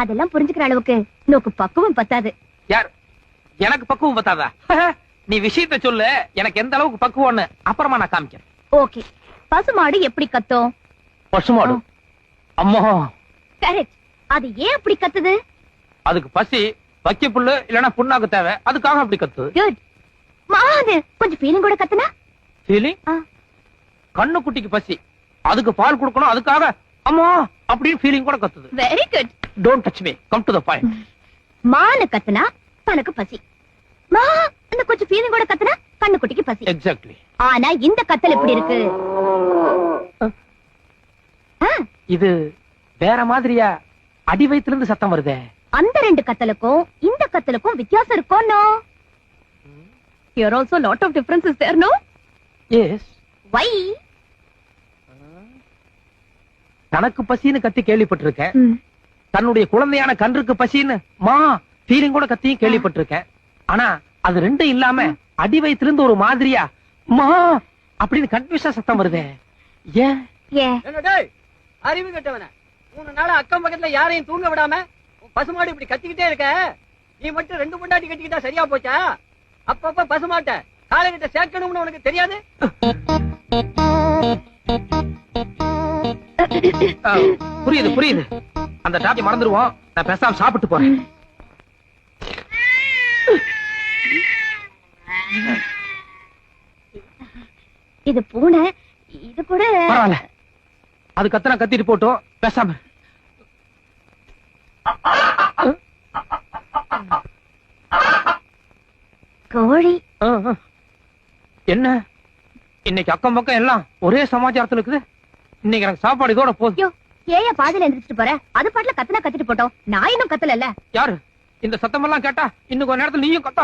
அதெல்லாம் புரிஞ்சுக்கிற அளவுக்கு நோக்கு பக்குவம் பத்தாது. யார் எனக்கு பக்குவம் பத்தாதா? நீ விஷயத்த சொல்லு, எனக்கு எந்த அளவுக்கு பக்குவம்னு அப்புறமா நான் காமிக்கிறேன். ஓகே, பசுமாடு எப்படி கத்தும்? பசுமாடு அம்மா கரெக்ட். அது ஏன் அப்படி கத்துது? அதுக்கு பசி, வைக்க புல்லு இல்லனா புண்ணாக்கு தேவை, அதுக்காக அப்படி கத்து. குட். மாது கொஞ்சம் ஃபீலிங் கூட கத்துனா? ஃபீலிங்? கண்ணு குட்டிக்கு பசி, அதுக்கு பால் கொடுக்கணும், அதுக்காக அம்மா அப்படின்னு ஃபீலிங் கூட கத்துது. Very good. Don't touch me, come to the point. மானு கத்துனா தனக்கு பசி, மா அந்த கொஞ்சம் ஃபீலிங் கூட கத்துனா கண்ணு குட்டிக்கு பசி. எக்ஸாக்ட்லி. ஆனா இந்த கத்தல் எப்படி இருக்கு? இது வேற மாதிரியா அடி வயித்துல இருந்து சத்தம் வருதே. அந்த ரெண்டு கத்தலுக்கும் இந்த கத்தலுக்கும் வித்தியாசம் இருக்கும். No, here also lot of difference is there, no? Yes. Why? தனக்கு பசின்னு கத்தி கேள்விப்பட்டிருக்கேன், தன்னுடைய குழந்தையான கன்றுக்கு பசின்னு மா ஃபீலிங் கூட கத்தியும் கேள்விப்பட்டிருக்கேன். ஆனா அது ரெண்டும் இல்லாம அடி வயித்துல இருந்து ஒரு மாதிரியா மா அப்படின்னு கன்ஃபியூஸா சத்தம் வருதே. ஏன்? அறிவு கட்டவன 3 நாளா அக்கம் பக்கத்துல யாரையும் தூங்க விடாம பசுமாடு இப்படி கத்திக்கிட்டே இருக்க. நீ மட்டும் 2 பொண்டாட்டி கட்டிக்கிட்டா சரியா போச்சா? அப்பப்ப பசுமாட்ட காலகிட்ட சேர்க்கணும்னு உனக்கு தெரியாது? புரியுது புரியுது, அந்த டாபிக் மறந்துடுவோம். நான் பேசாம சாப்பிட்டு போறேன். இது பூனை, இது கூட பரவாயில்ல, அது கத்தனா கத்திட்டு போட்டோம், பேசாம. கோழி. என்ன இன்னைக்கு அக்கம் பக்கம் எல்லாம் ஒரே சமாச்சாரத்துல இருக்குது. இன்னைக்கு எனக்கு சாப்பாடு இதோட போதும். ஏயா பாதியில எந்திரிச்சிட்டு போற? அது பாட்டுல கத்தனா கத்திட்டு போட்டோம், நான் இன்னும் கத்தல. யாரு இந்த சத்தமெல்லாம் கேட்டா இன்னும் கொஞ்ச நேரத்துல நீயும் கத்தா.